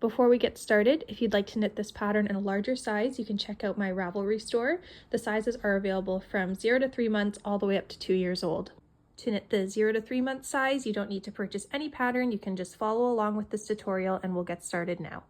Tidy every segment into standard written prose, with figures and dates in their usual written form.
Before we get started, if you'd like to knit this pattern in a larger size, you can check out my Ravelry store. The sizes are available from 0 to 3 months all the way up to 2 years old. To knit the 0 to 3 month size, you don't need to purchase any pattern. You can just follow along with this tutorial and we'll get started now.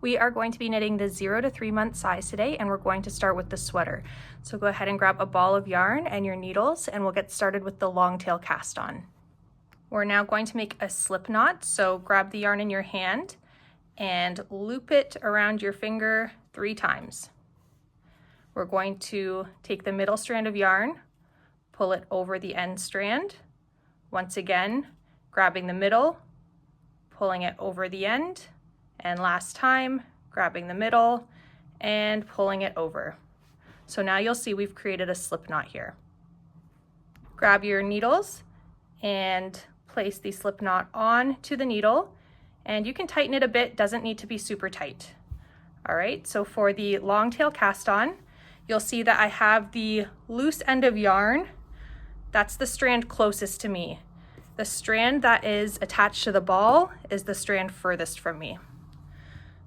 We are going to be knitting the 0 to 3 month size today, and we're going to start with the sweater. So go ahead and grab a ball of yarn and your needles, and we'll get started with the long tail cast on. We're now going to make a slip knot, so grab the yarn in your hand and loop it around your finger 3 times. We're going to take the middle strand of yarn, pull it over the end strand. Once again, grabbing the middle, pulling it over the end. And last time, grabbing the middle and pulling it over. So now you'll see we've created a slip knot here. Grab your needles and place the slip knot on to the needle, and you can tighten it a bit, doesn't need to be super tight. All right, so for the long tail cast on, you'll see that I have the loose end of yarn. That's the strand closest to me. The strand that is attached to the ball is the strand furthest from me.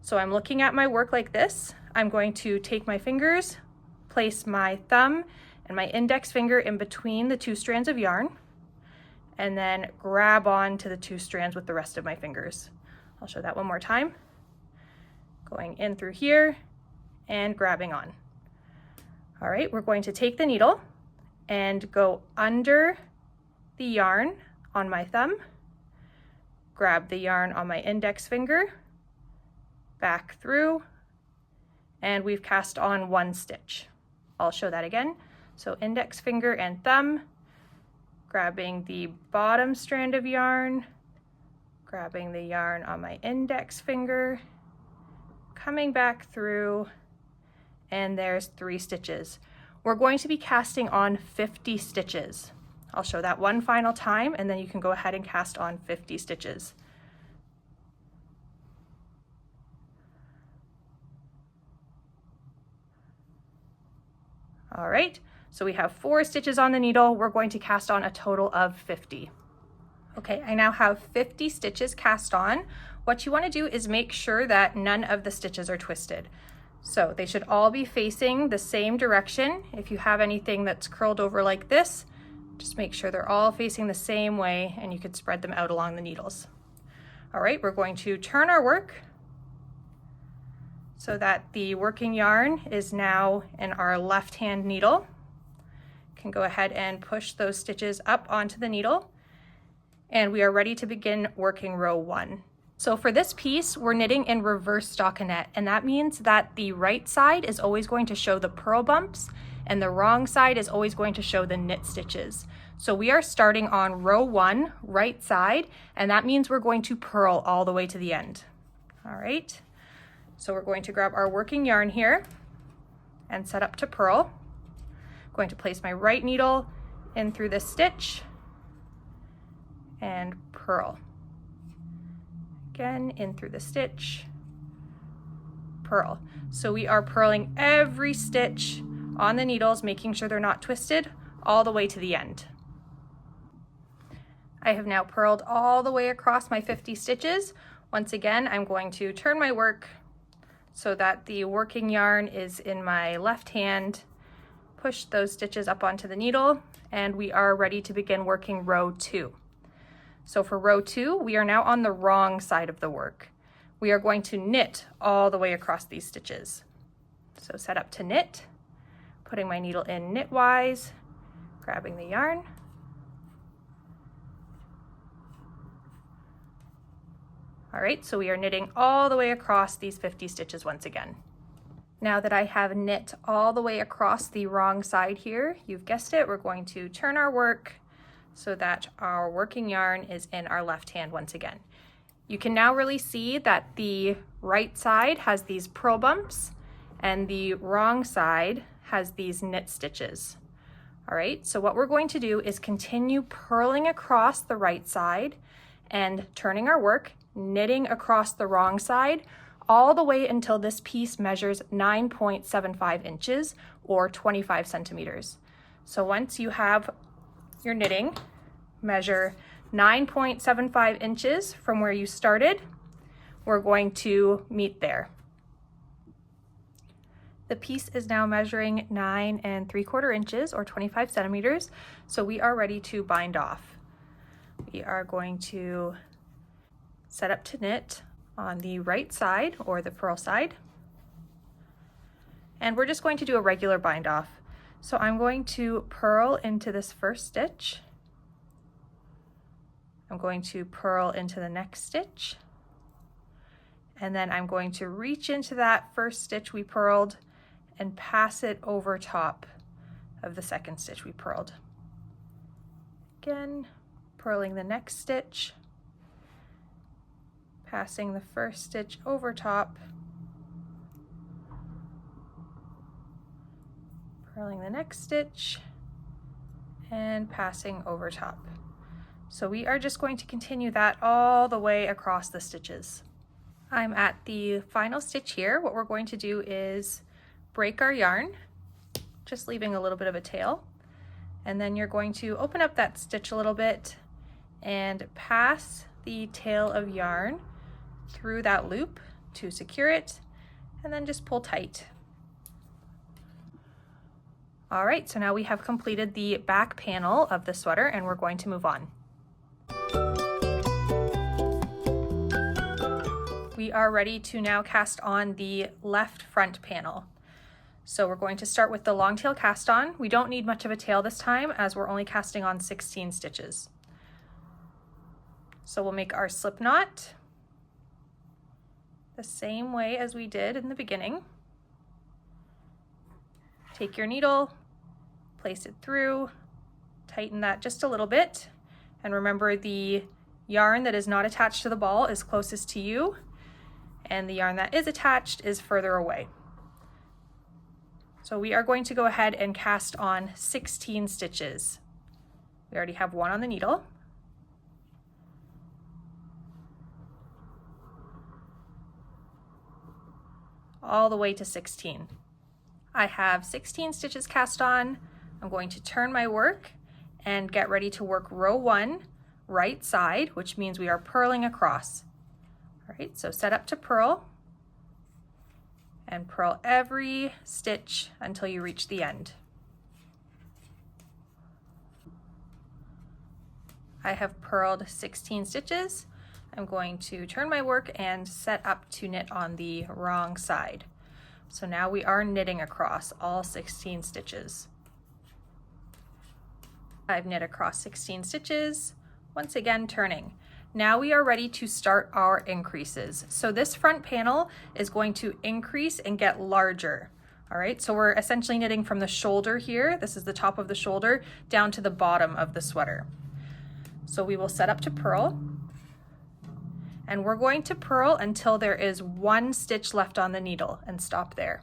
So I'm looking at my work like this. I'm going to take my fingers, place my thumb and my index finger in between the 2 strands of yarn, and then grab on to the 2 strands with the rest of my fingers. I'll show that one more time. Going in through here and grabbing on. All right, we're going to take the needle and go under the yarn on my thumb, grab the yarn on my index finger, back through, and we've cast on 1 stitch. I'll show that again. So index finger and thumb, grabbing the bottom strand of yarn, grabbing the yarn on my index finger, coming back through, and there's 3 stitches. We're going to be casting on 50 stitches. I'll show that one final time, and then you can go ahead and cast on 50 stitches. All right, so we have 4 stitches on the needle. We're going to cast on a total of 50. Okay, I now have 50 stitches cast on. What you want to do is make sure that none of the stitches are twisted. So they should all be facing the same direction. If you have anything that's curled over like this, just make sure they're all facing the same way, and you could spread them out along the needles. All right, we're going to turn our work so that the working yarn is now in our left hand needle. You can go ahead and push those stitches up onto the needle, and we are ready to begin working row 1. So for this piece, we're knitting in reverse stockinette, and that means that the right side is always going to show the purl bumps and the wrong side is always going to show the knit stitches. So we are starting on row 1, right side, and that means we're going to purl all the way to the end. All right. So we're going to grab our working yarn here and set up to purl. I'm going to place my right needle in through this stitch and purl. Again, in through the stitch, purl. So we are purling every stitch on the needles, making sure they're not twisted, all the way to the end. I have now purled all the way across my 50 stitches. Once again, I'm going to turn my work so that the working yarn is in my left hand, push those stitches up onto the needle, and we are ready to begin working row 2. So for row 2, we are now on the wrong side of the work. We are going to knit all the way across these stitches. So set up to knit, putting my needle in knitwise, grabbing the yarn, all right, so we are knitting all the way across these 50 stitches once again. Now that I have knit all the way across the wrong side here, you've guessed it, we're going to turn our work so that our working yarn is in our left hand once again. You can now really see that the right side has these purl bumps and the wrong side has these knit stitches. All right, so what we're going to do is continue purling across the right side and turning our work, knitting across the wrong side, all the way until this piece measures 9.75 inches or 25 centimeters. So once you have your knitting, measure 9.75 inches from where you started, we're going to meet there. The piece is now measuring 9 3/4 inches or 25 centimeters, so we are ready to bind off. We are going to set up to knit on the right side or the purl side, and we're just going to do a regular bind off. So I'm going to purl into this first stitch. I'm going to purl into the next stitch, and then I'm going to reach into that first stitch we purled and pass it over top of the second stitch we purled. Again, purling the next stitch, passing the first stitch over top, purling the next stitch, and passing over top. So we are just going to continue that all the way across the stitches. I'm at the final stitch here. What we're going to do is break our yarn, just leaving a little bit of a tail. And then you're going to open up that stitch a little bit and pass the tail of yarn through that loop to secure it, and then just pull tight. All right, so now we have completed the back panel of the sweater and we're going to move on. We are ready to now cast on the left front panel. So we're going to start with the long tail cast on. We don't need much of a tail this time as we're only casting on 16 stitches. So we'll make our slip knot the same way as we did in the beginning. Take your needle, place it through, tighten that just a little bit, and remember the yarn that is not attached to the ball is closest to you, and the yarn that is attached is further away. So we are going to go ahead and cast on 16 stitches. We already have one on the needle. All the way to 16. I have 16 stitches cast on. I'm going to turn my work and get ready to work row 1, right side, which means we are purling across. All right, so set up to purl and purl every stitch until you reach the end. I have purled 16 stitches. I'm going to turn my work and set up to knit on the wrong side. So now we are knitting across all 16 stitches. I've knit across 16 stitches, once again turning. Now we are ready to start our increases. So this front panel is going to increase and get larger. All right, so we're essentially knitting from the shoulder here, this is the top of the shoulder, down to the bottom of the sweater. So we will set up to purl, and we're going to purl until there is 1 stitch left on the needle and stop there.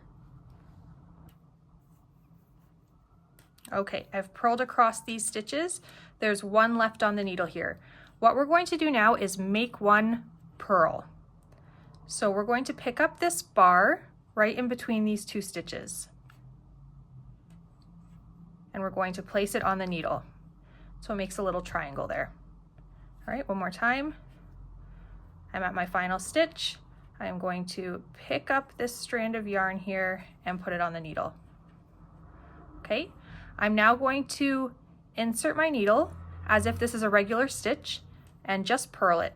Okay, I've purled across these stitches. There's 1 left on the needle here. What we're going to do now is make 1 purl. So we're going to pick up this bar right in between these 2 stitches. And we're going to place it on the needle. So it makes a little triangle there. All right, one more time. I'm at my final stitch. I am going to pick up this strand of yarn here and put it on the needle. Okay, I'm now going to insert my needle as if this is a regular stitch and just purl it.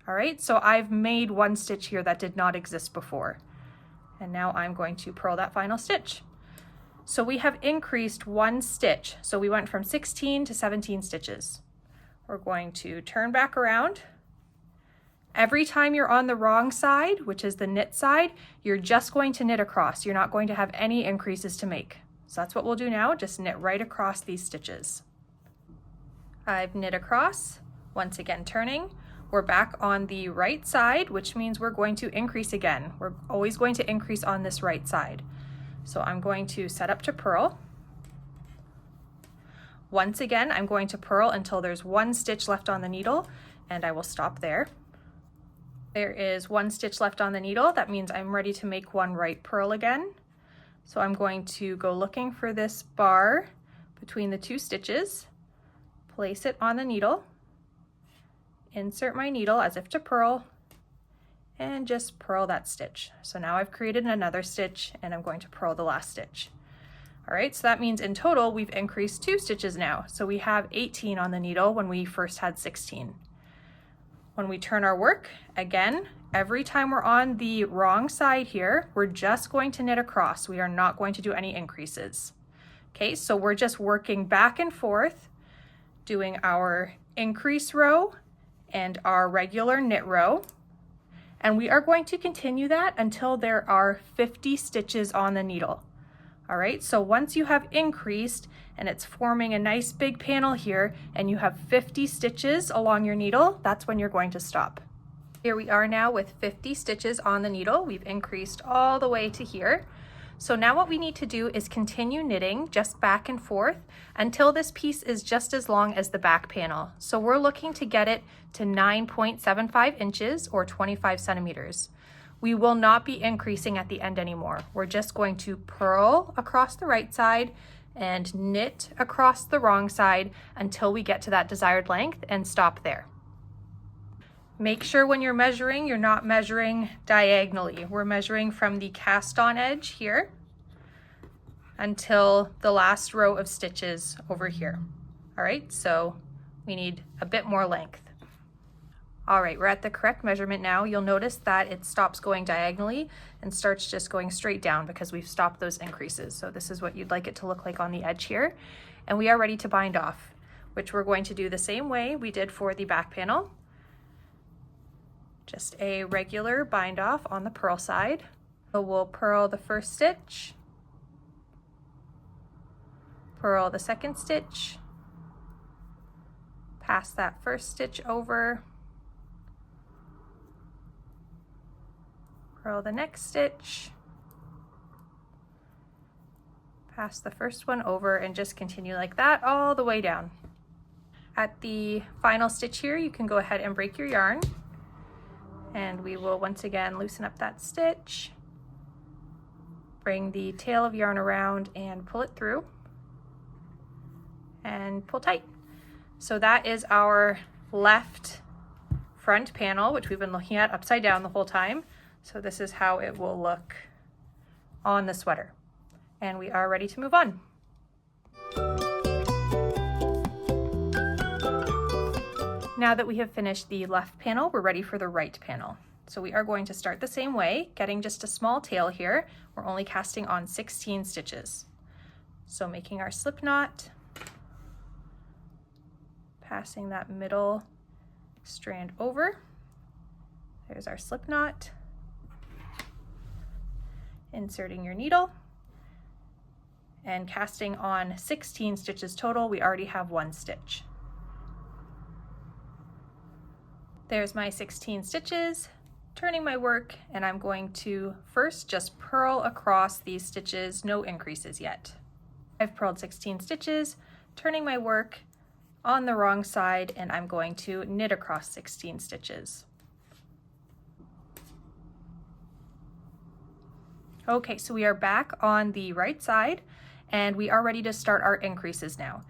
All right, so I've made 1 stitch here that did not exist before. And now I'm going to purl that final stitch. So we have increased 1 stitch. So we went from 16 to 17 stitches. We're going to turn back around, Every time you're on the wrong side, which is the knit side, you're just going to knit across. You're not going to have any increases to make. So that's what we'll do now, just knit right across these stitches. I've knit across, once again turning. We're back on the right side, which means we're going to increase again. We're always going to increase on this right side. So I'm going to set up to purl. Once again, I'm going to purl until there's one stitch left on the needle, and I will stop there. There is one stitch left on the needle. That means I'm ready to make one right purl again. So I'm going to go looking for this bar between the two stitches, place it on the needle, insert my needle as if to purl, and just purl that stitch. So now I've created another stitch and I'm going to purl the last stitch. All right, so that means in total we've increased 2 stitches now. So we have 18 on the needle when we first had 16. When we turn our work, again, every time we're on the wrong side here, we're just going to knit across. We are not going to do any increases. Okay, so we're just working back and forth, doing our increase row and our regular knit row. And we are going to continue that until there are 50 stitches on the needle. All right, so once you have increased and it's forming a nice big panel here and you have 50 stitches along your needle, that's when you're going to stop. Here we are now with 50 stitches on the needle. We've increased all the way to here. So now what we need to do is continue knitting just back and forth until this piece is just as long as the back panel. So we're looking to get it to 9.75 inches or 25 centimeters. We will not be increasing at the end anymore. We're just going to purl across the right side and knit across the wrong side until we get to that desired length and stop there. Make sure when you're measuring, you're not measuring diagonally. We're measuring from the cast on edge here until the last row of stitches over here. All right, so we need a bit more length. All right, we're at the correct measurement now. You'll notice that it stops going diagonally and starts just going straight down because we've stopped those increases. So this is what you'd like it to look like on the edge here. And we are ready to bind off, which we're going to do the same way we did for the back panel. Just a regular bind off on the purl side. So we'll purl the first stitch, purl the second stitch, pass that first stitch over, purl the next stitch, pass the first one over, and just continue like that all the way down. At the final stitch here, you can go ahead and break your yarn, and we will once again loosen up that stitch, bring the tail of yarn around and pull it through, and pull tight. So that is our left front panel, which we've been looking at upside down the whole time. So this is how it will look on the sweater. And we are ready to move on. Now that we have finished the left panel, we're ready for the right panel. So we are going to start the same way, getting just a small tail here. We're only casting on 16 stitches. So making our slip knot, passing that middle strand over. There's our slip knot. Inserting your needle and casting on 16 stitches total. We already have 1 stitch. There's my 16 stitches, turning my work, and I'm going to first just purl across these stitches, no increases yet. I've purled 16 stitches, turning my work on the wrong side, and I'm going to knit across 16 stitches. Okay, so we are back on the right side and we are ready to start our increases now.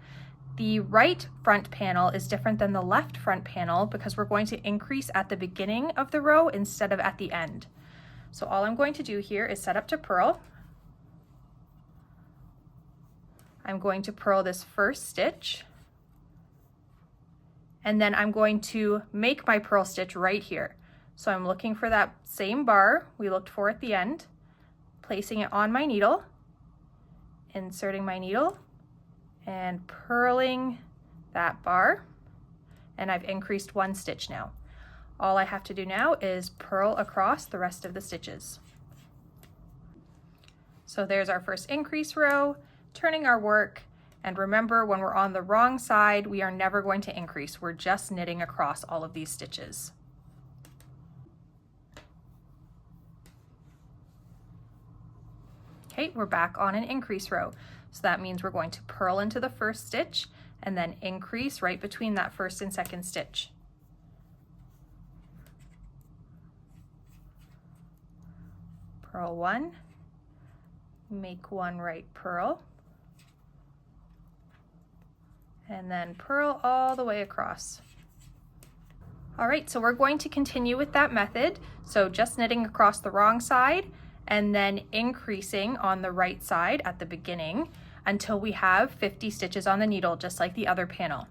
The right front panel is different than the left front panel because we're going to increase at the beginning of the row instead of at the end. So all I'm going to do here is set up to purl. I'm going to purl this first stitch, and then I'm going to make my purl stitch right here. So I'm looking for that same bar we looked for at the end, placing it on my needle, inserting my needle, and purling that bar, and I've increased 1 stitch now. All I have to do now is purl across the rest of the stitches. So there's our first increase row, turning our work, and remember, when we're on the wrong side, we are never going to increase. We're just knitting across all of these stitches. Okay, we're back on an increase row. So that means we're going to purl into the first stitch and then increase right between that first and second stitch. Purl one, make one right purl, and then purl all the way across. All right, so we're going to continue with that method. So just knitting across the wrong side and then increasing on the right side at the beginning until we have 50 stitches on the needle, just like the other panel.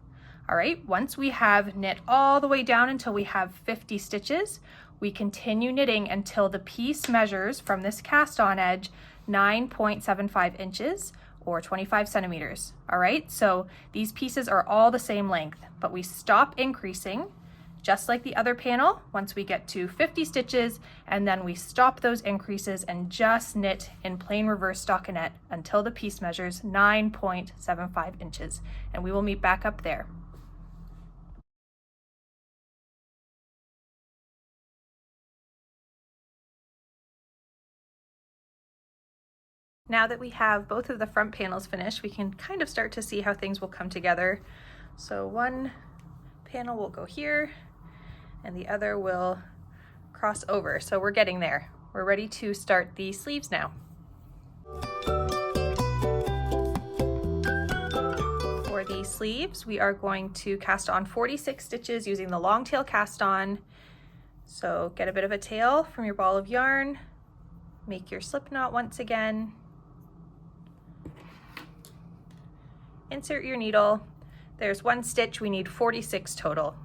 All right, once we have knit all the way down until we have 50 stitches, we continue knitting until the piece measures from this cast on edge 9.75 inches or 25 centimeters. All right, so these pieces are all the same length, but we stop increasing just like the other panel once we get to 50 stitches, and then we stop those increases and just knit in plain reverse stockinette until the piece measures 9.75 inches, and we will meet back up there. Now that we have both of the front panels finished, we can kind of start to see how things will come together. So one panel will go here and the other will cross over. So we're getting there. We're ready to start the sleeves now. For the sleeves, we are going to cast on 46 stitches using the long tail cast on. So get a bit of a tail from your ball of yarn, make your slip knot once again, insert your needle. There's one stitch, we need 46 total.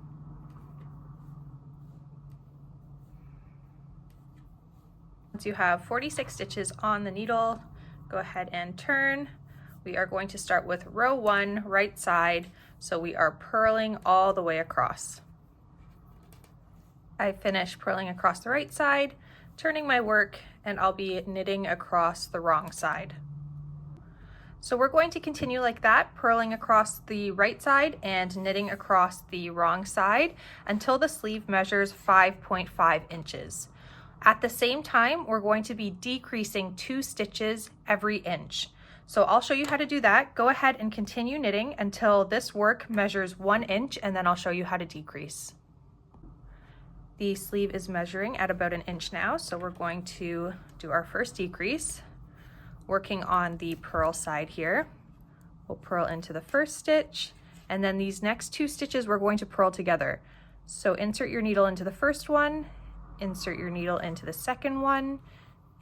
Once you have 46 stitches on the needle, go ahead and turn. We are going to start with row 1, right side, so we are purling all the way across. I finished purling across the right side, turning my work, and I'll be knitting across the wrong side. So we're going to continue like that, purling across the right side and knitting across the wrong side until the sleeve measures 5.5 inches. At the same time, we're going to be decreasing 2 stitches every inch. So I'll show you how to do that. Go ahead and continue knitting until this work measures 1 inch, and then I'll show you how to decrease. The sleeve is measuring at about 1 inch now, so we're going to do our first decrease. Working on the purl side here, we'll purl into the first stitch, and then these next 2 stitches we're going to purl together. So insert your needle into the first one, insert your needle into the second one,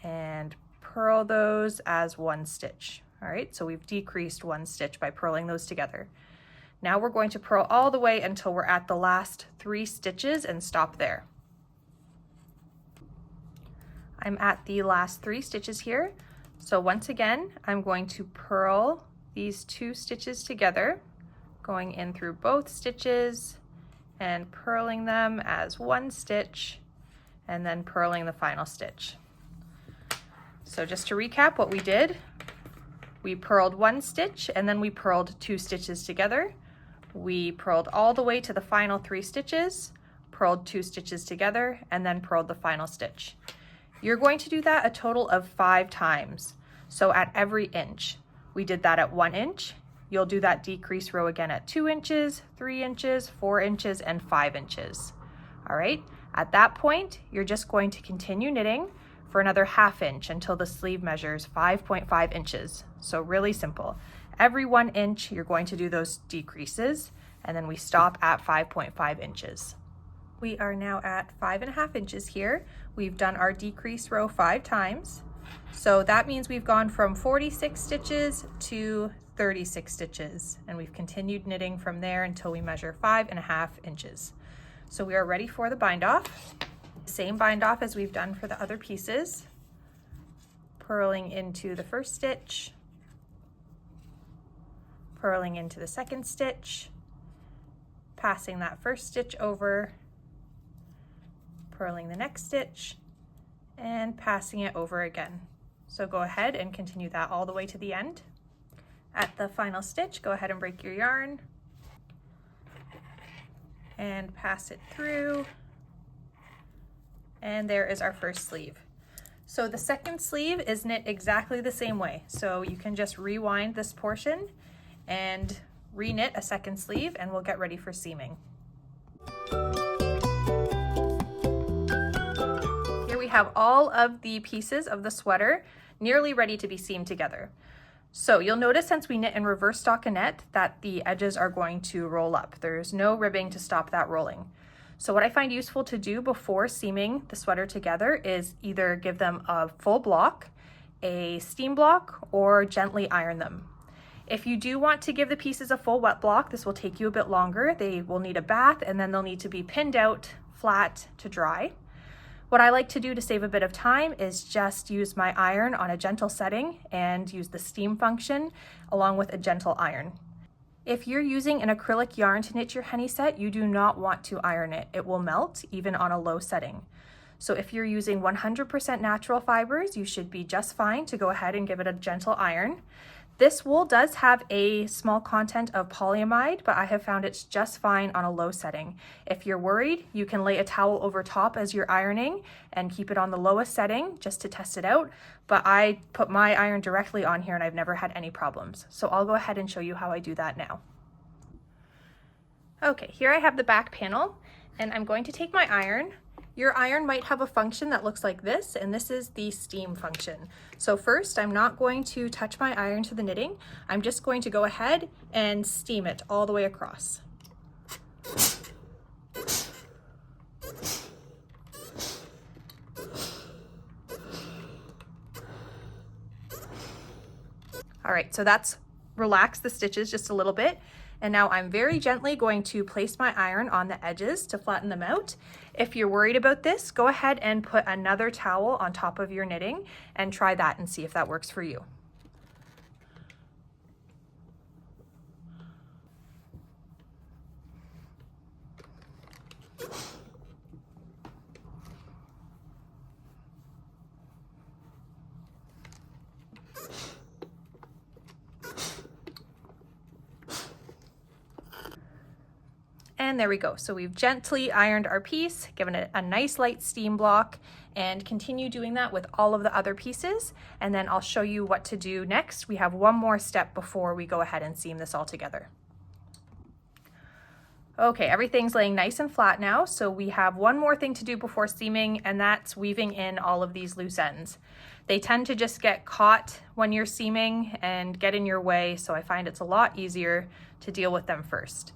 and purl those as 1 stitch. All right, so we've decreased 1 stitch by purling those together. Now we're going to purl all the way until we're at the last 3 stitches and stop there. I'm at the last 3 stitches here. So once again, I'm going to purl these 2 stitches together, going in through both stitches and purling them as 1 stitch, and then purling the final stitch. So just to recap what we did, we purled 1 stitch and then we purled 2 stitches together. We purled all the way to the final 3 stitches, purled 2 stitches together, and then purled the final stitch. You're going to do that a total of 5 times. So at every inch. We did that at 1 inch. You'll do that decrease row again at 2 inches, 3 inches, 4 inches, and 5 inches. All right, at that point, you're just going to continue knitting for another ½ inch until the sleeve measures 5.5 inches. So really simple. Every 1 inch, you're going to do those decreases, and then we stop at 5.5 inches. We are now at 5.5 inches here. We've done our decrease row 5 times. So that means we've gone from 46 stitches to 36 stitches, and we've continued knitting from there until we measure 5.5 inches. So we are ready for the bind off. Same bind off as we've done for the other pieces. Purling into the first stitch, purling into the second stitch, passing that first stitch over, purling the next stitch and passing it over again. So go ahead and continue that all the way to the end. At the final stitch, go ahead and break your yarn and pass it through. And there is our first sleeve. So the second sleeve is knit exactly the same way. So you can just rewind this portion and re-knit a second sleeve, and we'll get ready for seaming. Here we have all of the pieces of the sweater nearly ready to be seamed together. So you'll notice since we knit in reverse stockinette that the edges are going to roll up. There's no ribbing to stop that rolling. So what I find useful to do before seaming the sweater together is either give them a full block, a steam block, or gently iron them. If you do want to give the pieces a full wet block, this will take you a bit longer. They will need a bath, and then they'll need to be pinned out flat to dry. What I like to do to save a bit of time is just use my iron on a gentle setting and use the steam function along with a gentle iron. If you're using an acrylic yarn to knit your Heni set, you do not want to iron it. It will melt even on a low setting. So if you're using 100% natural fibers, you should be just fine to go ahead and give it a gentle iron. This wool does have a small content of polyamide, but I have found it's just fine on a low setting. If you're worried, you can lay a towel over top as you're ironing and keep it on the lowest setting just to test it out. But I put my iron directly on here and I've never had any problems. So I'll go ahead and show you how I do that now. Okay, here I have the back panel and I'm going to take my iron. Your iron might have a function that looks like this, and this is the steam function. So first, I'm not going to touch my iron to the knitting. I'm just going to go ahead and steam it all the way across. All right, so that's relaxed the stitches just a little bit. And now I'm very gently going to place my iron on the edges to flatten them out. If you're worried about this, go ahead and put another towel on top of your knitting and try that and see if that works for you. And there we go. So we've gently ironed our piece, given it a nice light steam block, and continue doing that with all of the other pieces. And then I'll show you what to do next. We have one more step before we go ahead and seam this all together. Okay, everything's laying nice and flat now. So we have one more thing to do before seaming, and that's weaving in all of these loose ends. They tend to just get caught when you're seaming and get in your way. So I find it's a lot easier to deal with them first.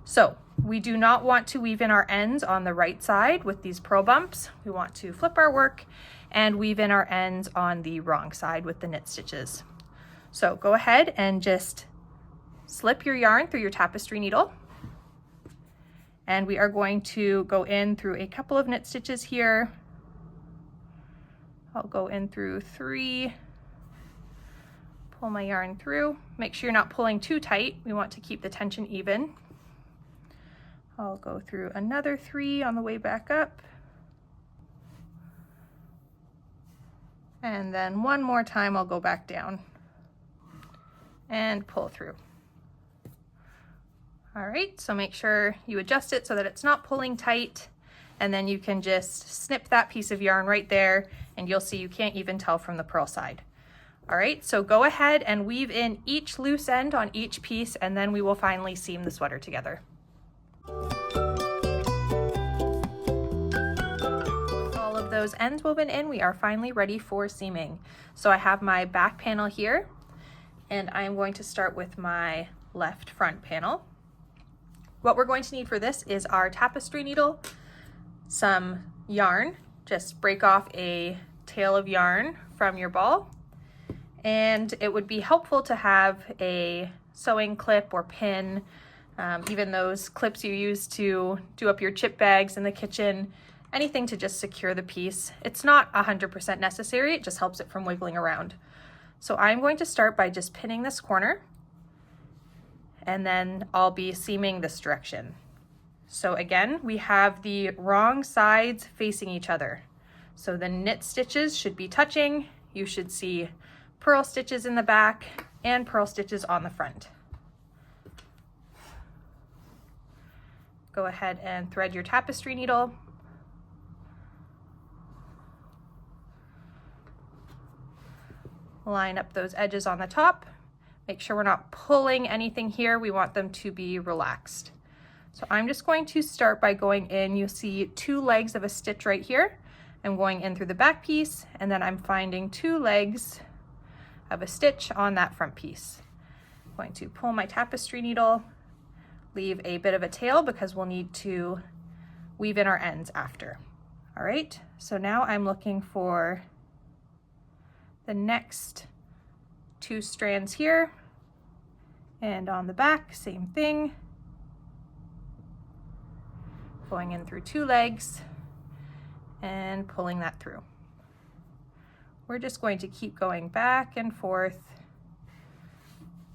So we do not want to weave in our ends on the right side with these purl bumps. We want to flip our work and weave in our ends on the wrong side with the knit stitches. So go ahead and just slip your yarn through your tapestry needle. And we are going to go in through a couple of knit stitches here. I'll go in through 3, pull my yarn through. Make sure you're not pulling too tight. We want to keep the tension even. I'll go through another 3 on the way back up. And then one more time I'll go back down and pull through. All right, so make sure you adjust it so that it's not pulling tight, and then you can just snip that piece of yarn right there and you'll see you can't even tell from the purl side. All right, so go ahead and weave in each loose end on each piece, and then we will finally seam the sweater together. All of those ends woven in, we are finally ready for seaming. So I have my back panel here, and I am going to start with my left front panel. What we're going to need for this is our tapestry needle, some yarn, just break off a tail of yarn from your ball, and it would be helpful to have a sewing clip or pin, even those clips you use to do up your chip bags in the kitchen, anything to just secure the piece. It's not 100% necessary, it just helps it from wiggling around. So I'm going to start by just pinning this corner, and then I'll be seaming this direction. So again, we have the wrong sides facing each other. So the knit stitches should be touching. You should see purl stitches in the back and purl stitches on the front. Go ahead and thread your tapestry needle. Line up those edges on the top. Make sure we're not pulling anything here. We want them to be relaxed. So I'm just going to start by going in. You'll see 2 legs of a stitch right here. I'm going in through the back piece, and then I'm finding 2 legs of a stitch on that front piece. I'm going to pull my tapestry needle, leave a bit of a tail because we'll need to weave in our ends after. All right, so now I'm looking for the next 2 strands here, and on the back, same thing. Going in through 2 legs and pulling that through. We're just going to keep going back and forth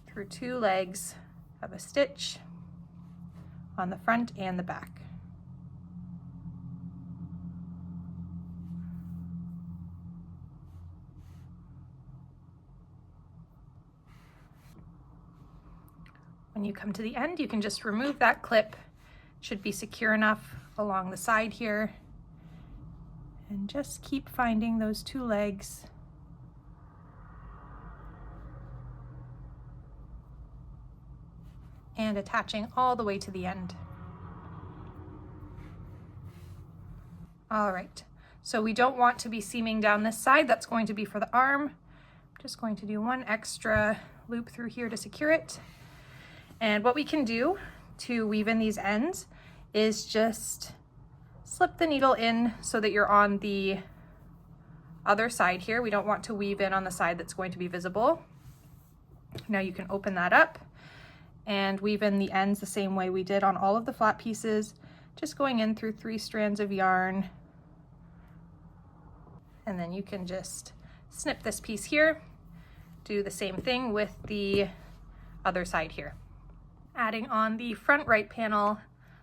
through 2 legs of a stitch on the front and the back. When you come to the end, you can just remove that clip. It should be secure enough along the side here. And just keep finding those 2 legs. And attaching all the way to the end. All right, so we don't want to be seaming down this side. That's going to be for the arm. I'm just going to do 1 extra loop through here to secure it. And what we can do to weave in these ends is just slip the needle in so that you're on the other side here. We don't want to weave in on the side that's going to be visible. Now you can open that up and weave in the ends the same way we did on all of the flat pieces, just going in through 3 strands of yarn. And then you can just snip this piece here, do the same thing with the other side here. Adding on the front right panel,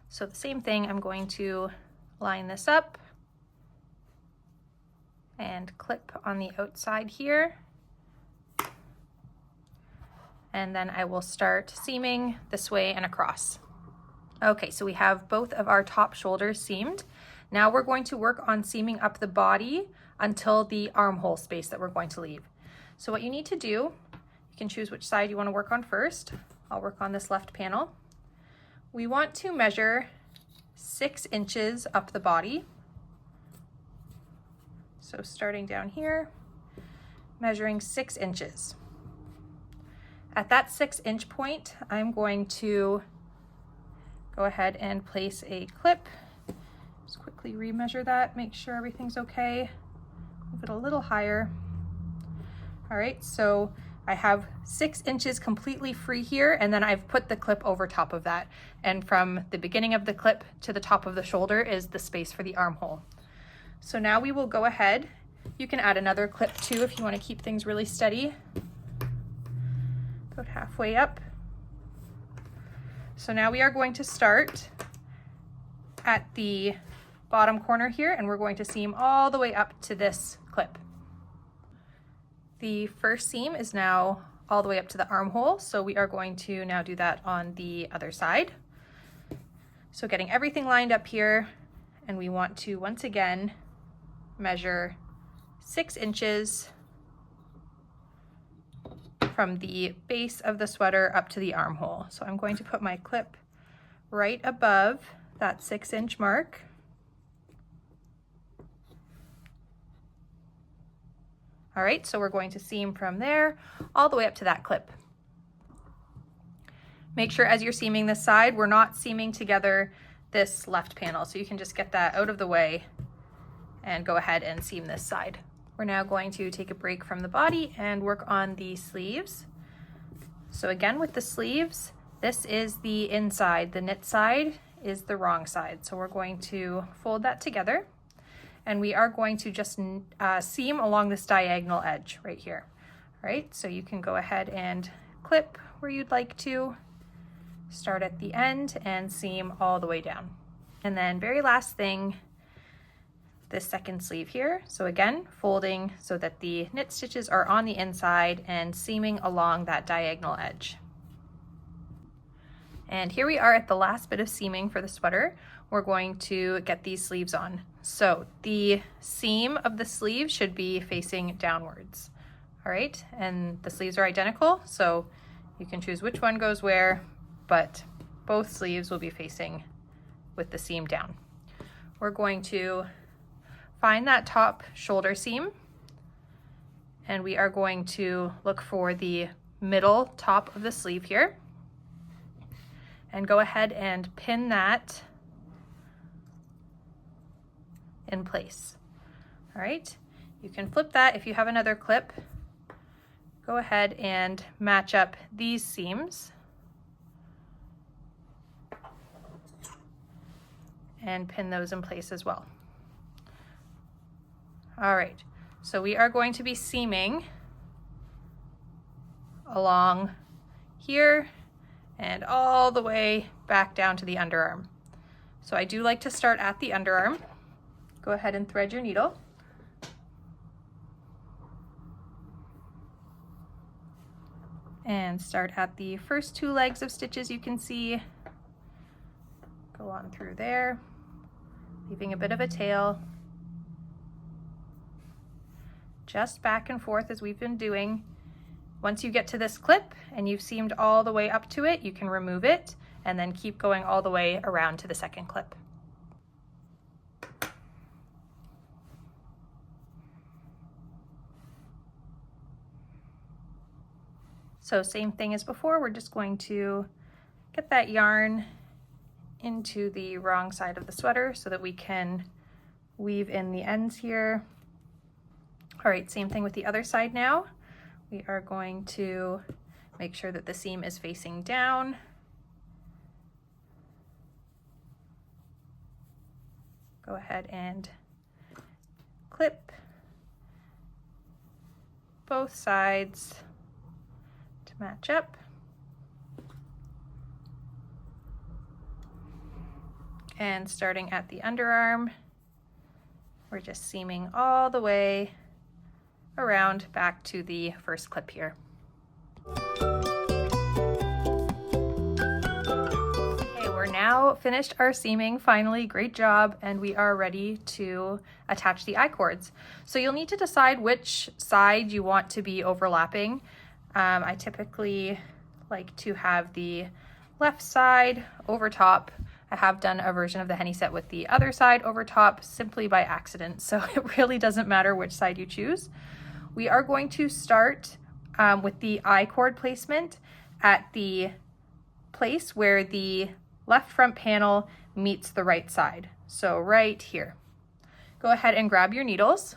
so the same thing, I'm going to line this up and clip on the outside here. And then I will start seaming this way and across. Okay, so we have both of our top shoulders seamed. Now we're going to work on seaming up the body until the armhole space that we're going to leave. So what you need to do, you can choose which side you want to work on first. I'll work on this left panel. We want to measure 6 inches up the body. So starting down here, measuring 6 inches. At that 6-inch point, I'm going to go ahead and place a clip. Just quickly remeasure that, make sure everything's okay. Move it a little higher. All right, so I have 6 inches completely free here, and then I've put the clip over top of that. And from the beginning of the clip to the top of the shoulder is the space for the armhole. So now we will go ahead. You can add another clip too if you want to keep things really steady. About halfway up. So now we are going to start at the bottom corner here, and we're going to seam all the way up to this clip. The first seam is now all the way up to the armhole, so we are going to now do that on the other side. So getting everything lined up here, and we want to once again measure 6 inches from the base of the sweater up to the armhole. So I'm going to put my clip right above that 6-inch mark. All right, so we're going to seam from there all the way up to that clip. Make sure as you're seaming this side, we're not seaming together this left panel, so you can just get that out of the way and go ahead and seam this side. We're now going to take a break from the body and work on the sleeves. So again, with the sleeves, this is the inside. The knit side is the wrong side. So we're going to fold that together, and we are going to just seam along this diagonal edge right here. All right, so you can go ahead and clip where you'd like to, start at the end and seam all the way down. And then very last thing, this second sleeve here. So again, folding so that the knit stitches are on the inside and seaming along that diagonal edge. And here we are at the last bit of seaming for the sweater. We're going to get these sleeves on. So the seam of the sleeve should be facing downwards. All right, and the sleeves are identical, so you can choose which one goes where, but both sleeves will be facing with the seam down. We're going to find that top shoulder seam, and we are going to look for the middle top of the sleeve here, and go ahead and pin that in place. All right, you can flip that if you have another clip. Go ahead and match up these seams and pin those in place as well. All right, so we are going to be seaming along here and all the way back down to the underarm. So I do like to start at the underarm. Go ahead and thread your needle. And start at the first two legs of stitches you can see. Go on through there, leaving a bit of a tail. Just back and forth as we've been doing. Once you get to this clip and you've seamed all the way up to it, you can remove it and then keep going all the way around to the second clip. So same thing as before, we're just going to get that yarn into the wrong side of the sweater so that we can weave in the ends here. All right, same thing with the other side now. We are going to make sure that the seam is facing down. Go ahead and clip both sides to match up. And starting at the underarm, we're just seaming all the way around back to the first clip here. Okay, we're now finished our seaming, finally, great job, and we are ready to attach the I-cords. So you'll need to decide which side you want to be overlapping. I typically like to have the left side over top. I have done a version of the Heni Set with the other side over top simply by accident, so it really doesn't matter which side you choose. We are going to start with the I-cord placement at the place where the left front panel meets the right side. So right here. Go ahead and grab your needles.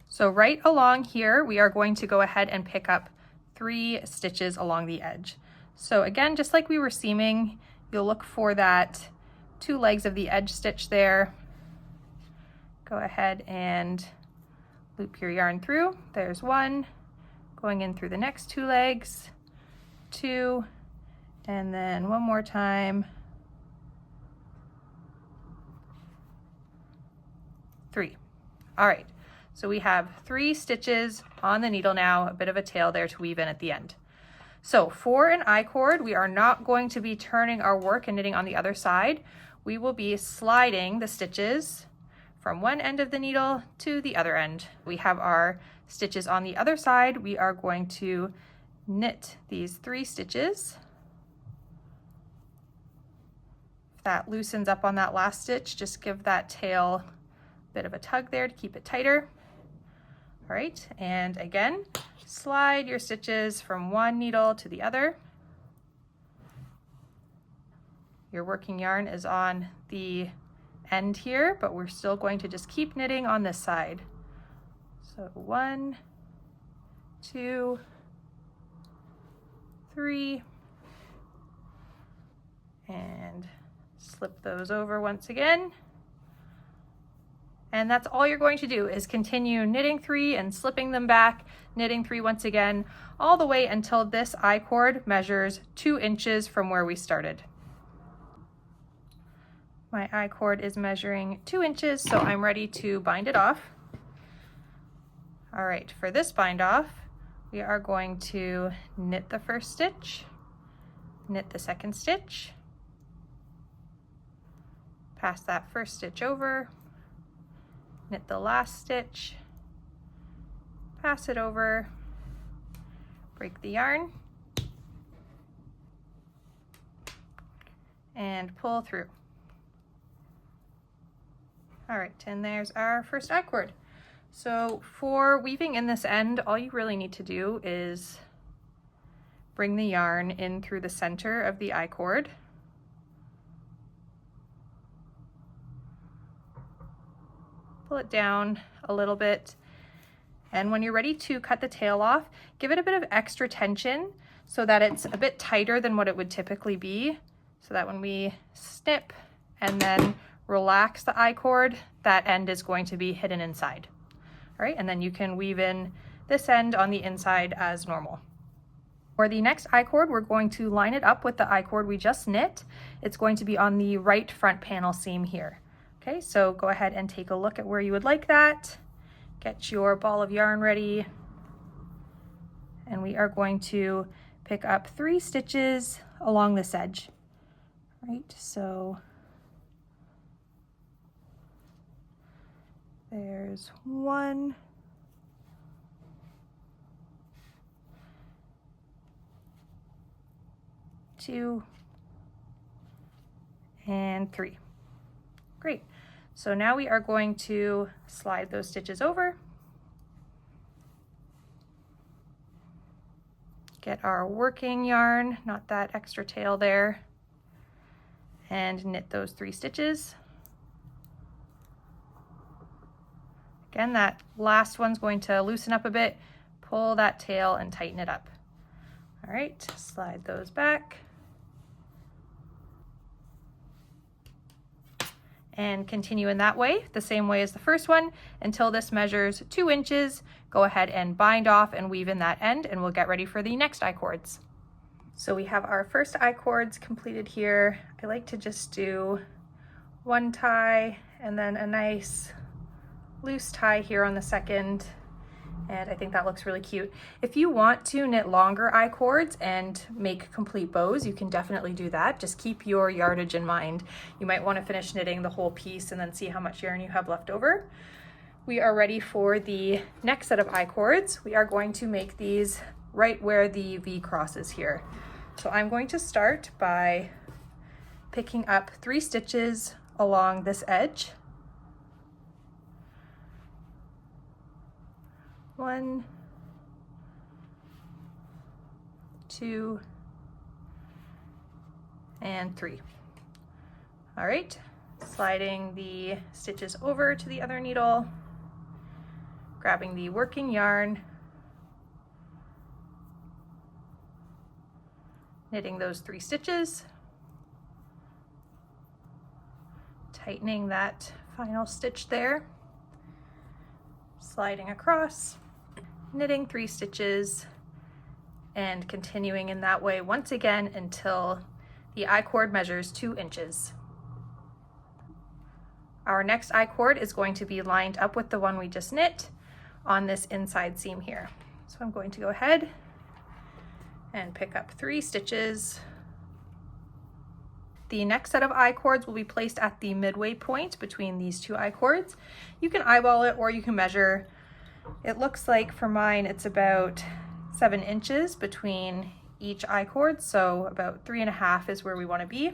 So right along here, we are going to go ahead and pick up 3 stitches along the edge. So again, just like we were seaming, you'll look for that 2 legs of the edge stitch there. Go ahead and loop your yarn through. There's 1, going in through the next 2 legs, 2, and then 1 more time, 3. All right, so we have 3 stitches on the needle now, a bit of a tail there to weave in at the end. So for an I-cord, we are not going to be turning our work and knitting on the other side. We will be sliding the stitches from one end of the needle to the other end. We have our stitches on the other side. We are going to knit these 3 stitches. If that loosens up on that last stitch, just give that tail a bit of a tug there to keep it tighter. All right, and again, slide your stitches from one needle to the other. Your working yarn is on the end here, but we're still going to just keep knitting on this side. So 1, 2, 3, and slip those over once again. And that's all you're going to do is continue knitting 3 and slipping them back, knitting 3 once again, all the way until this I-cord measures 2 inches from where we started. My I-cord is measuring 2 inches, so I'm ready to bind it off. All right, for this bind off, we are going to knit the first stitch, knit the second stitch, pass that first stitch over, knit the last stitch, pass it over, break the yarn, and pull through. All right, and there's our first I-cord. So for weaving in this end, all you really need to do is bring the yarn in through the center of the I-cord. Pull it down a little bit, and when you're ready to cut the tail off, give it a bit of extra tension so that it's a bit tighter than what it would typically be, so that when we snip and then relax the I-cord, that end is going to be hidden inside. All right, and then you can weave in this end on the inside as normal. For the next I-cord, we're going to line it up with the I-cord we just knit. It's going to be on the right front panel seam here. Okay, so go ahead and take a look at where you would like that. Get your ball of yarn ready. And we are going to pick up 3 stitches along this edge. Right, so there's 1, 2, and 3. Great. So now we are going to slide those stitches over, get our working yarn, not that extra tail there, and knit those 3 stitches. Again, that last one's going to loosen up a bit, pull that tail and tighten it up. All right, slide those back. And continue in that way, the same way as the first one, until this measures 2 inches. Go ahead and bind off and weave in that end, and we'll get ready for the next I-cords. So we have our first I-cords completed here. I like to just do 1 tie and then a nice loose tie here on the second, and I think that looks really cute. If you want to knit longer I-cords and make complete bows, you can definitely do that. Just keep your yardage in mind. You might want to finish knitting the whole piece and then see how much yarn you have left over. We are ready for the next set of I-cords. We are going to make these right where the V crosses here. So I'm going to start by picking up 3 stitches along this edge. 1, 2, and 3. All right, sliding the stitches over to the other needle, grabbing the working yarn, knitting those 3 stitches, tightening that final stitch there, sliding across, knitting 3 stitches, and continuing in that way once again until the I-cord measures 2 inches. Our next I-cord is going to be lined up with the one we just knit on this inside seam here. So I'm going to go ahead and pick up 3 stitches. The next set of I-cords will be placed at the midway point between these 2 I-cords. You can eyeball it or you can measure. It looks like for mine it's about 7 inches between each I-cord, so about 3.5 is where we want to be.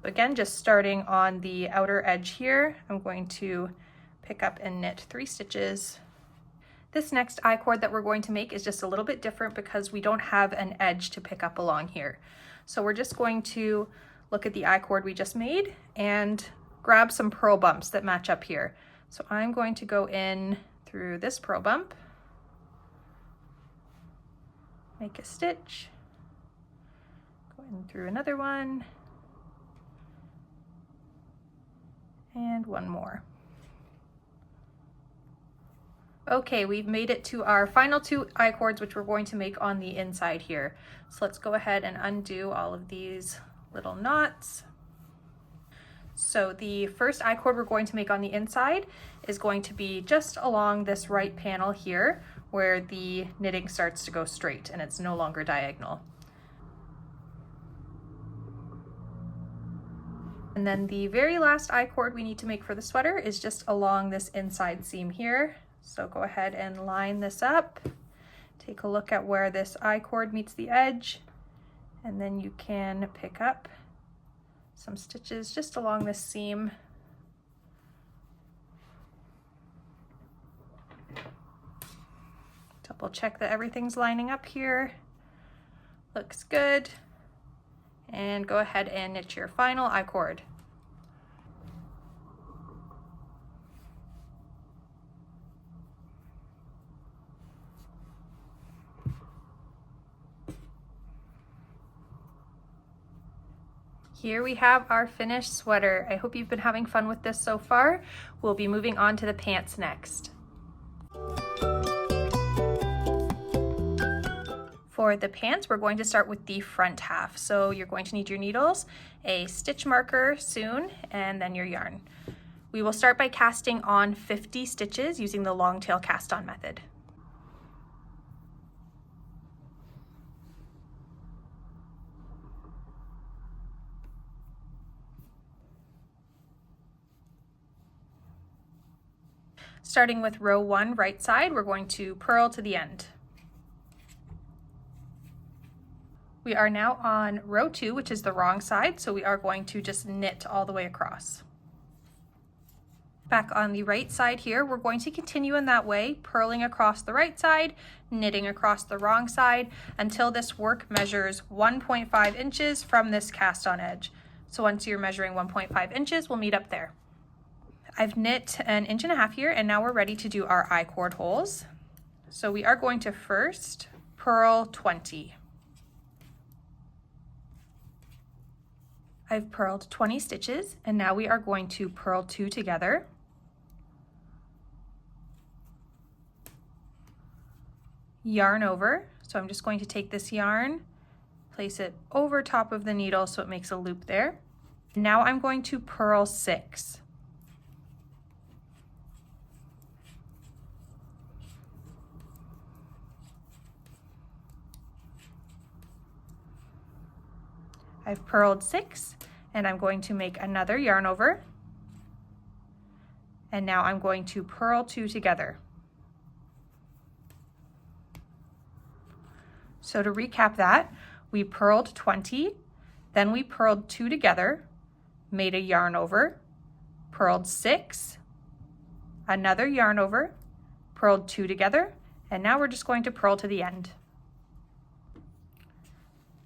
Again, just starting on the outer edge here, I'm going to pick up and knit 3 stitches. This next I-cord that we're going to make is just a little bit different because we don't have an edge to pick up along here. So we're just going to look at the I-cord we just made and grab some purl bumps that match up here. So I'm going to go in through this purl bump, make a stitch, go in through another one, and one more. Okay, we've made it to our final 2 I-cords, which we're going to make on the inside here. So let's go ahead and undo all of these little knots. So the first I-cord we're going to make on the inside is going to be just along this right panel here where the knitting starts to go straight and it's no longer diagonal. And then the very last I-cord we need to make for the sweater is just along this inside seam here. So go ahead and line this up. Take a look at where this I-cord meets the edge, and then you can pick up some stitches just along this seam. Double check that everything's lining up here. Looks good. And go ahead and knit your final I-cord. Here we have our finished sweater. I hope you've been having fun with this so far. We'll be moving on to the pants next. For the pants, we're going to start with the front half. So you're going to need your needles, a stitch marker soon, and then your yarn. We will start by casting on 50 stitches using the long tail cast on method. Starting with row 1 right side, we're going to purl to the end. We are now on row 2, which is the wrong side, so we are going to just knit all the way across. Back on the right side here, we're going to continue in that way, purling across the right side, knitting across the wrong side, until this work measures 1.5 inches from this cast on edge. So once you're measuring 1.5 inches, we'll meet up there. I've knit 1.5 inches here, and now we're ready to do our I-cord holes. So we are going to first purl 20. I've purled 20 stitches, and now we are going to purl 2 together. Yarn over, so I'm just going to take this yarn, place it over top of the needle so it makes a loop there. Now I'm going to purl 6. I've purled 6, and I'm going to make another yarn over, and now I'm going to purl 2 together. So to recap that, we purled 20, then we purled 2 together, made a yarn over, purled 6, another yarn over, purled 2 together, and now we're just going to purl to the end.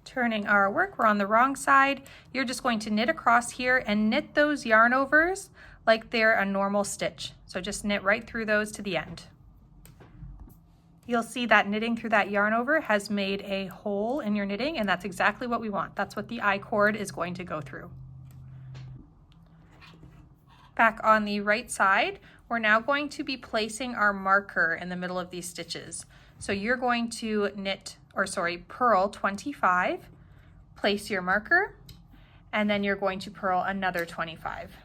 Turning our work, we're on the wrong side. You're just going to knit across here and knit those yarn overs like they're a normal stitch. So just knit right through those to the end. You'll see that knitting through that yarn over has made a hole in your knitting, and that's exactly what we want. That's what the I-cord is going to go through. Back on the right side, we're now going to be placing our marker in the middle of these stitches. So you're going to purl 25, place your marker, and then you're going to purl another 25.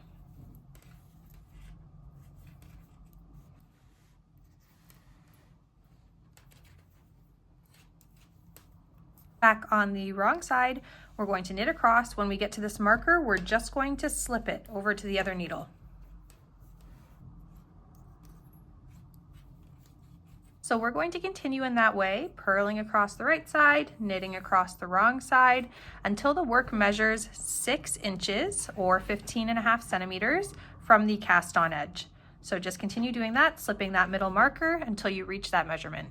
Back on the wrong side, we're going to knit across. When we get to this marker, we're just going to slip it over to the other needle. So we're going to continue in that way, purling across the right side, knitting across the wrong side, until the work measures 6 inches or 15.5 centimeters from the cast on edge. So just continue doing that, slipping that middle marker until you reach that measurement.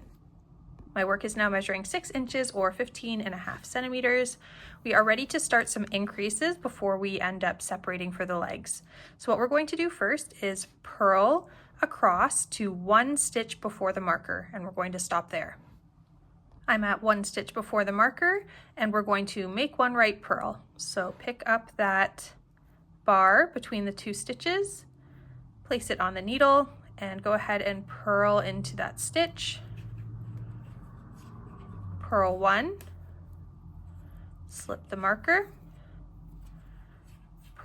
My work is now measuring 6 inches or 15.5 centimeters. We are ready to start some increases before we end up separating for the legs. So what we're going to do first is purl across to 1 stitch before the marker, and we're going to stop there. I'm at 1 stitch before the marker, and we're going to make 1 right purl. So pick up that bar between the 2 stitches, place it on the needle, and go ahead and purl into that stitch. Purl 1, slip the marker,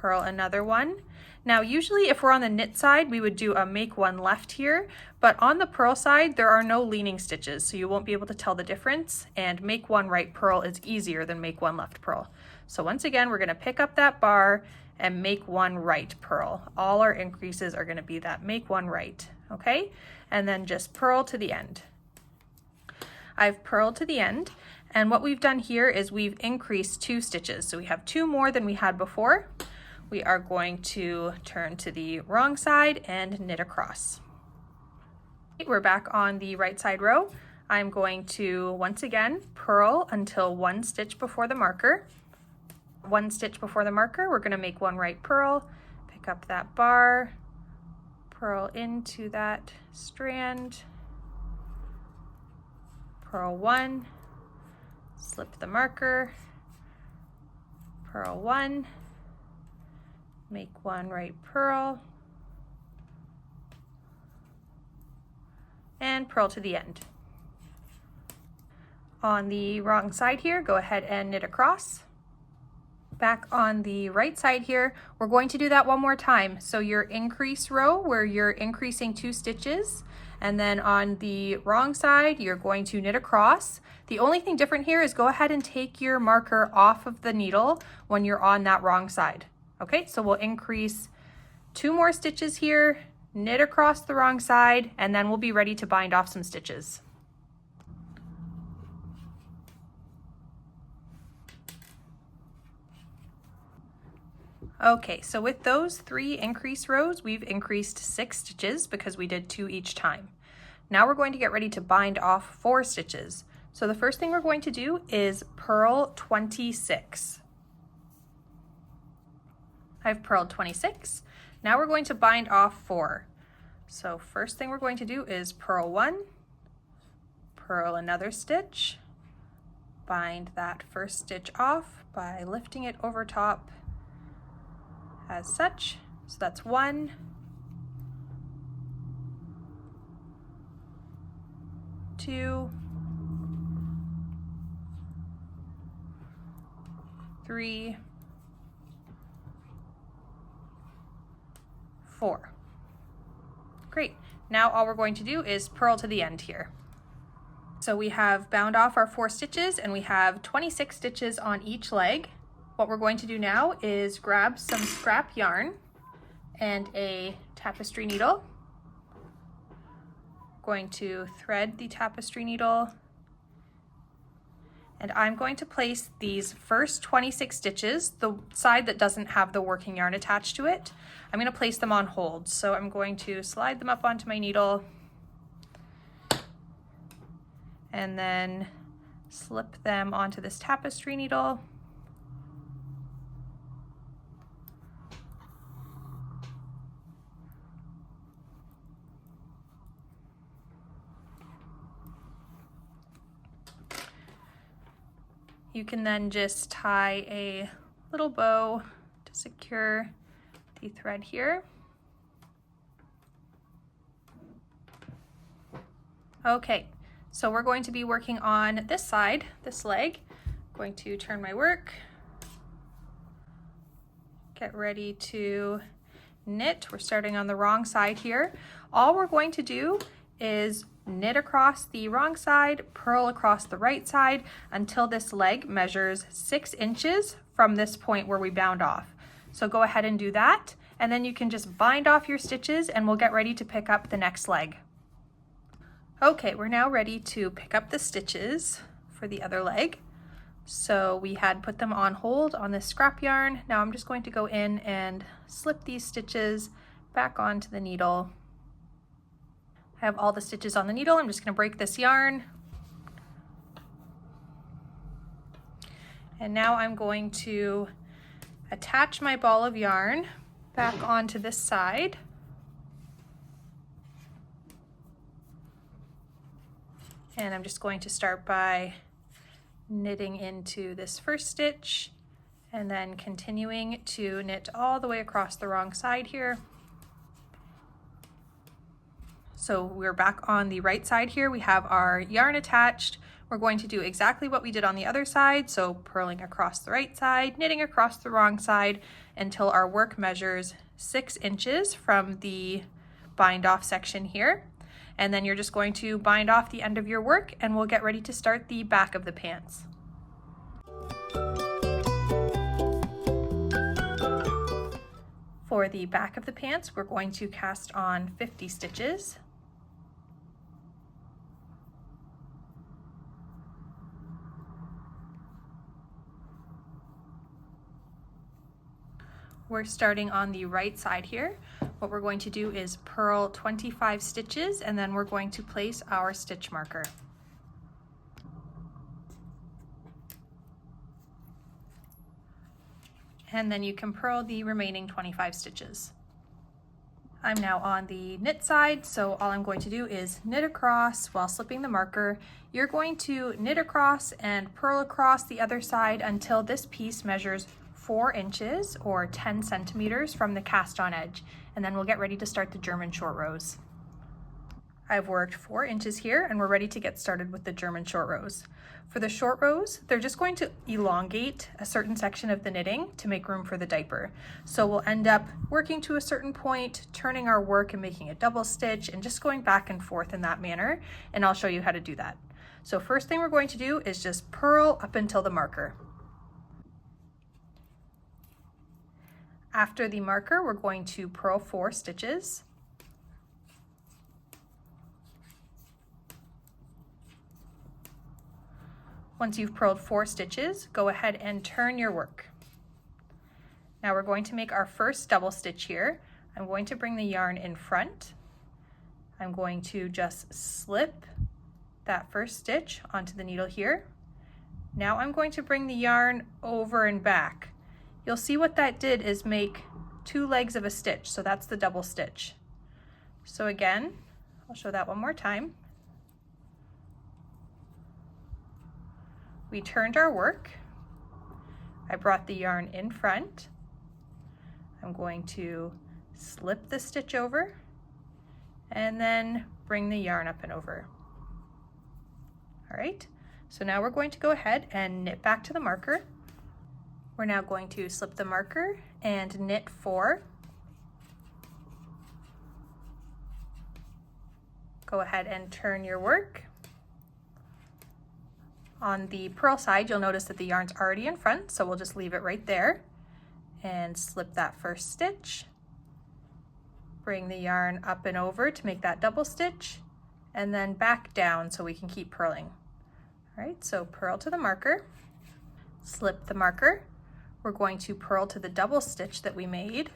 purl another one. Now usually if we're on the knit side, we would do a make one left here, but on the purl side, there are no leaning stitches, so you won't be able to tell the difference, and make one right purl is easier than make one left purl. So once again, we're gonna pick up that bar and make one right purl. All our increases are gonna be that make one right, okay? And then just purl to the end. I've purled to the end, and what we've done here is we've increased 2 stitches. So we have 2 more than we had before. We are going to turn to the wrong side and knit across. We're back on the right side row. I'm going to once again purl until 1 stitch before the marker. 1 stitch before the marker, we're gonna make one right purl, pick up that bar, purl into that strand, purl 1, slip the marker, purl 1, make one right purl, and purl to the end. On the wrong side here, go ahead and knit across. Back on the right side here, we're going to do that one more time. So your increase row where you're increasing 2 stitches, and then on the wrong side, you're going to knit across. The only thing different here is go ahead and take your marker off of the needle when you're on that wrong side. Okay, so we'll increase 2 more stitches here, knit across the wrong side, and then we'll be ready to bind off some stitches. Okay, so with those 3 increase rows, we've increased 6 stitches because we did 2 each time. Now we're going to get ready to bind off 4 stitches. So the first thing we're going to do is purl 26. I've purled 26. Now we're going to bind off 4. So first thing we're going to do is purl 1, purl another stitch, bind that first stitch off by lifting it over top as such. So that's 1, 2, 3, 4. Great. Now all we're going to do is purl to the end here. So we have bound off our 4 stitches and we have 26 stitches on each leg. What we're going to do now is grab some scrap yarn and a tapestry needle. Going to thread the tapestry needle, and I'm going to place these first 26 stitches, the side that doesn't have the working yarn attached to it, I'm going to place them on hold. So I'm going to slide them up onto my needle and then slip them onto this tapestry needle. You can then just tie a little bow to secure the thread here. Okay, so we're going to be working on this side, this leg. I'm going to turn my work, get ready to knit. We're starting on the wrong side here. All we're going to do is knit across the wrong side, purl across the right side until this leg measures 6 inches from this point where we bound off. So go ahead and do that, and then you can just bind off your stitches and we'll get ready to pick up the next leg. Okay, we're now ready to pick up the stitches for the other leg. So we had put them on hold on this scrap yarn. Now I'm just going to go in and slip these stitches back onto the needle. I have all the stitches on the needle. I'm just going to break this yarn. And now I'm going to attach my ball of yarn back onto this side. And I'm just going to start by knitting into this first stitch and then continuing to knit all the way across the wrong side here. So we're back on the right side here. We have our yarn attached. We're going to do exactly what we did on the other side, so purling across the right side, knitting across the wrong side until our work measures 6 inches from the bind off section here. And then you're just going to bind off the end of your work and we'll get ready to start the back of the pants. For the back of the pants, we're going to cast on 50 stitches. We're starting on the right side here. What we're going to do is purl 25 stitches and then we're going to place our stitch marker. And then you can purl the remaining 25 stitches. I'm now on the knit side, so all I'm going to do is knit across while slipping the marker. You're going to knit across and purl across the other side until this piece measures 4 inches or 10 centimeters from the cast on edge, and then we'll get ready to start the German short rows. I've worked 4 inches here and we're ready to get started with the German short rows. For the short rows, they're just going to elongate a certain section of the knitting to make room for the diaper. So we'll end up working to a certain point, turning our work and making a double stitch and just going back and forth in that manner, and I'll show you how to do that. So first thing we're going to do is just purl up until the marker. After the marker, we're going to purl 4 stitches. Once you've purled 4 stitches, go ahead and turn your work. Now we're going to make our first double stitch here. I'm going to bring the yarn in front. I'm going to just slip that first stitch onto the needle here. Now I'm going to bring the yarn over and back. You'll see what that did is make 2 legs of a stitch, so that's the double stitch. So again, I'll show that one more time. We turned our work. I brought the yarn in front. I'm going to slip the stitch over and then bring the yarn up and over. All right, so now we're going to go ahead and knit back to the marker. We're now going to slip the marker and knit 4. Go ahead and turn your work. On the purl side, you'll notice that the yarn's already in front, so we'll just leave it right there and slip that first stitch. Bring the yarn up and over to make that double stitch and then back down so we can keep purling. All right, so purl to the marker, slip the marker. We're going to purl to the double stitch that we made.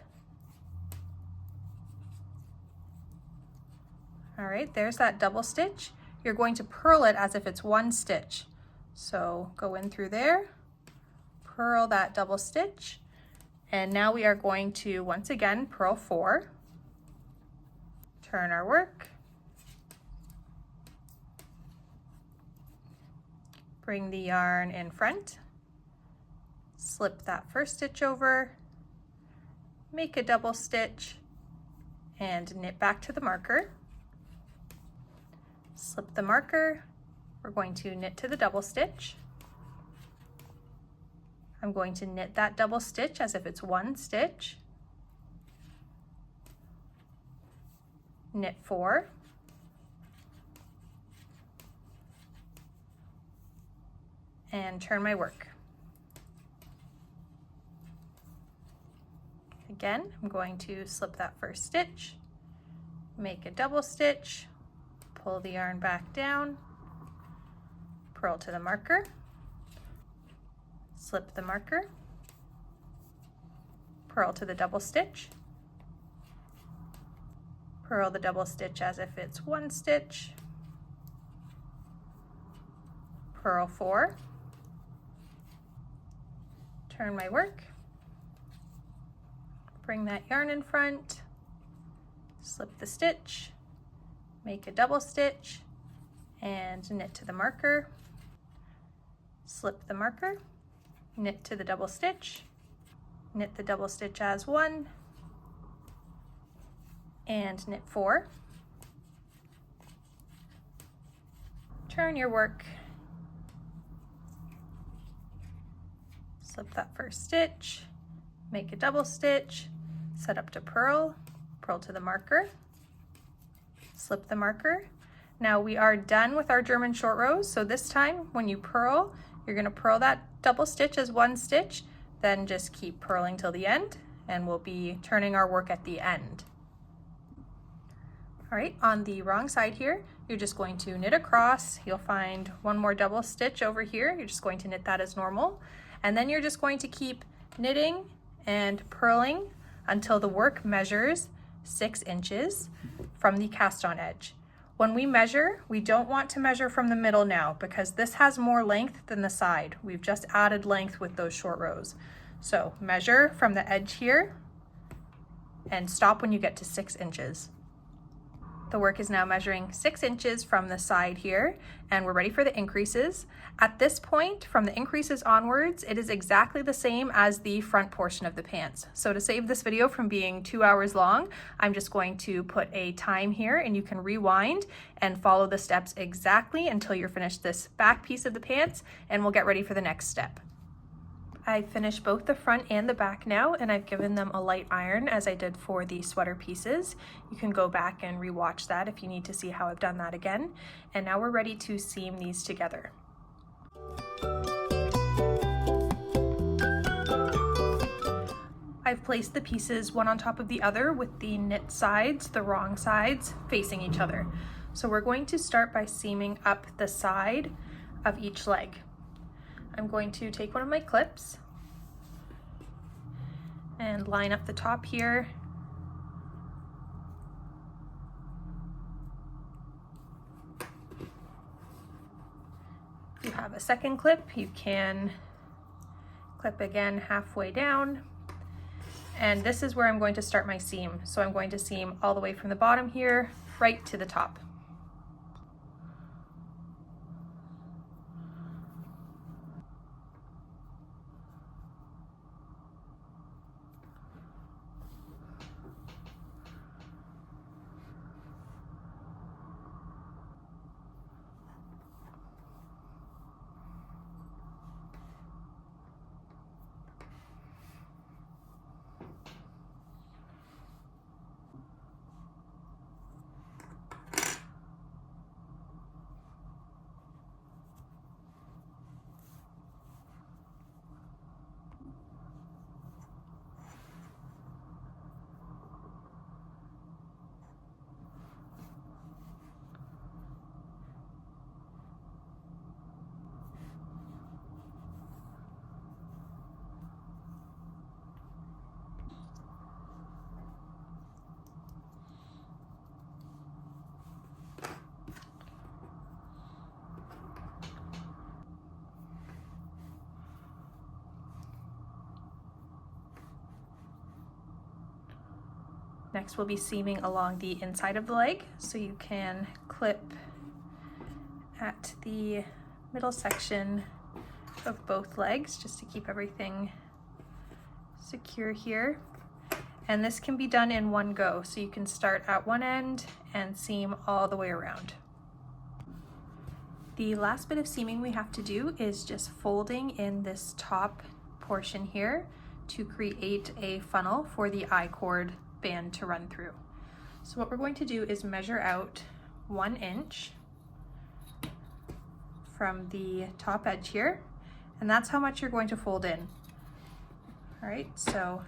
All right, there's that double stitch. You're going to purl it as if it's 1 stitch. So go in through there, purl that double stitch, and now we are going to once again purl 4, turn our work, bring the yarn in front, slip that first stitch over, make a double stitch, and knit back to the marker. Slip the marker, we're going to knit to the double stitch. I'm going to knit that double stitch as if it's 1 stitch. Knit 4. And turn my work. Again, I'm going to slip that first stitch, make a double stitch, pull the yarn back down, purl to the marker, slip the marker, purl to the double stitch, purl the double stitch as if it's 1 stitch, purl 4, turn my work, bring that yarn in front, slip the stitch, make a double stitch, and knit to the marker, slip the marker, knit to the double stitch, knit the double stitch as 1, and knit 4. Turn your work slip that first stitch, make a double stitch, set up to purl, purl to the marker, slip the marker. Now we are done with our German short rows, so this time when you purl, you're going to purl that double stitch as one stitch, then just keep purling till the end, and we'll be turning our work at the end. All right, on the wrong side here, you're just going to knit across. You'll find one more double stitch over here. You're just going to knit that as normal. And then you're just going to keep knitting and purling until the work measures 6 inches from the cast on edge. When we measure, we don't want to measure from the middle now because this has more length than the side. We've just added length with those short rows. So measure from the edge here and stop when you get to 6 inches. The work is now measuring 6 inches from the side here, and we're ready for the increases. At this point, from the increases onwards, it is exactly the same as the front portion of the pants. So to save this video from being 2 hours long, I'm just going to put a time here, and you can rewind and follow the steps exactly until you're finished this back piece of the pants, and we'll get ready for the next step. I finished both the front and the back now, and I've given them a light iron as I did for the sweater pieces. You can go back and rewatch that if you need to see how I've done that again. And now we're ready to seam these together. I've placed the pieces one on top of the other with the knit sides, the wrong sides, facing each other. So we're going to start by seaming up the side of each leg. I'm going to take one of my clips and line up the top here. If you have a second clip, you can clip again halfway down. And this is where I'm going to start my seam. So I'm going to seam all the way from the bottom here, right to the top. Next, we'll be seaming along the inside of the leg, so you can clip at the middle section of both legs just to keep everything secure here. And this can be done in one go, so you can start at one end and seam all the way around. The last bit of seaming we have to do is just folding in this top portion here to create a funnel for the I-cord band to run through. So what we're going to do is measure out 1 inch from the top edge here, and that's how much you're going to fold in. All right, so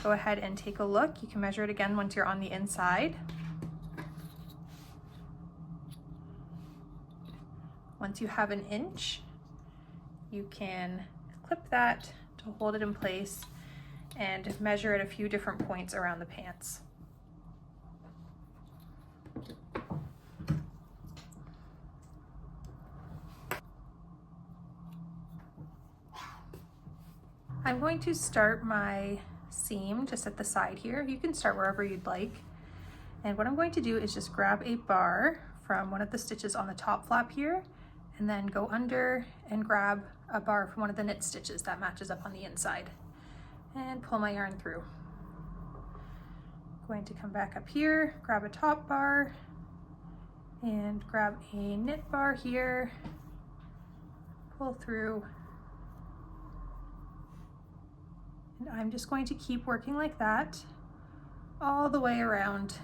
go ahead and take a look. You can measure it again once you're on the inside. Once you have 1 inch, you can clip that to hold it in place and measure at a few different points around the pants. I'm going to start my seam just at the side here. You can start wherever you'd like. And what I'm going to do is just grab a bar from one of the stitches on the top flap here, and then go under and grab a bar from one of the knit stitches that matches up on the inside, and pull my yarn through. Going to come back up here, grab a top bar, and grab a knit bar here, pull through, And I'm just going to keep working like that all the way around.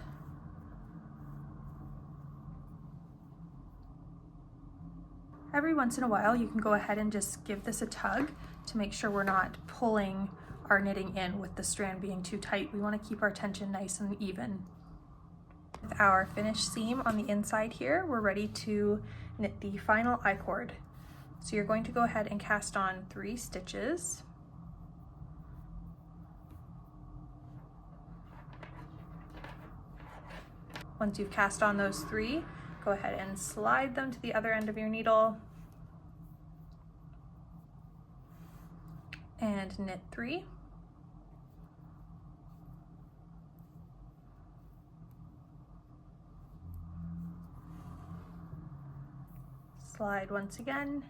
Every once in a while, you can go ahead and just give this a tug to make sure we're not pulling our knitting in with the strand being too tight. We want to keep our tension nice and even. With our finished seam on the inside here, we're ready to knit the final I-cord. So you're going to go ahead and cast on 3 stitches. Once you've cast on those 3, go ahead and slide them to the other end of your needle and knit 3. Slide once again,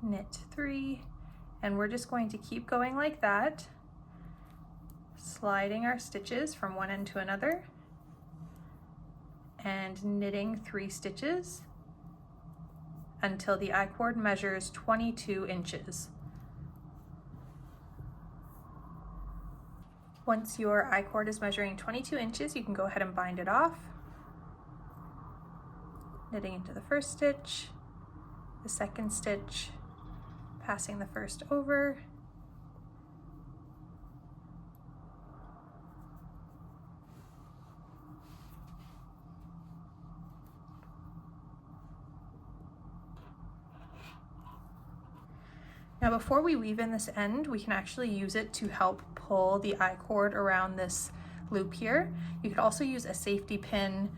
knit 3, and we're just going to keep going like that, sliding our stitches from one end to another and knitting 3 stitches until the I-cord measures 22 inches. Once your I-cord is measuring 22 inches, you can go ahead and bind it off. Knitting into the first stitch, the second stitch, passing the first over, now before we weave in this end, we can actually use it to help pull the I-cord around this loop here. You could also use a safety pin.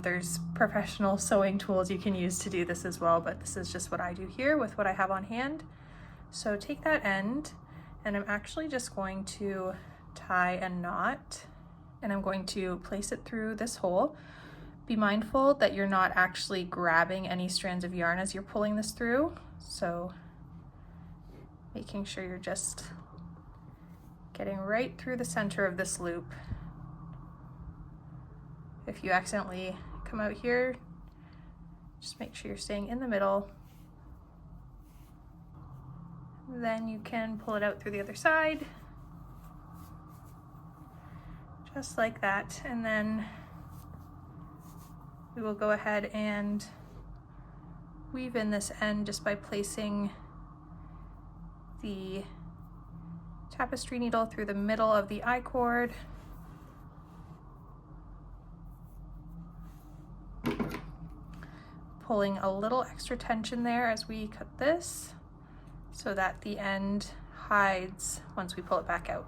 There's professional sewing tools you can use to do this as well, but this is just what I do here with what I have on hand. So take that end, and I'm actually just going to tie a knot, and I'm going to place it through this hole. Be mindful that you're not actually grabbing any strands of yarn as you're pulling this through, so making sure you're just getting right through the center of this loop. If you accidentally come out here, just make sure you're staying in the middle. Then you can pull it out through the other side, just like that. And then we will go ahead and weave in this end just by placing the tapestry needle through the middle of the I-cord. Pulling a little extra tension there as we cut this so that the end hides once we pull it back out.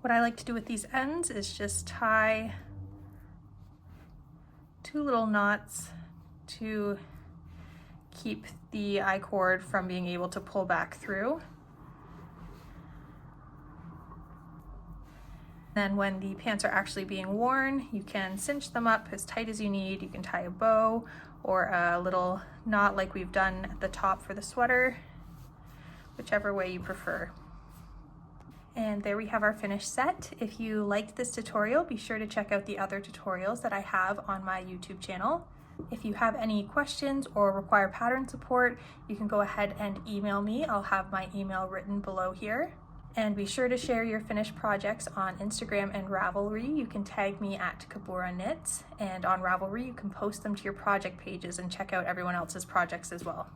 What I like to do with these ends is just tie 2 little knots to keep the I-cord from being able to pull back through. Then when the pants are actually being worn, you can cinch them up as tight as you need. You can tie a bow or a little knot like we've done at the top for the sweater, whichever way you prefer. And there we have our finished set. If you liked this tutorial, be sure to check out the other tutorials that I have on my YouTube channel. If you have any questions or require pattern support, you can go ahead and email me. I'll have my email written below here. And be sure to share your finished projects on Instagram and Ravelry. You can tag me at Kabura Knits, and on Ravelry you can post them to your project pages and check out everyone else's projects as well.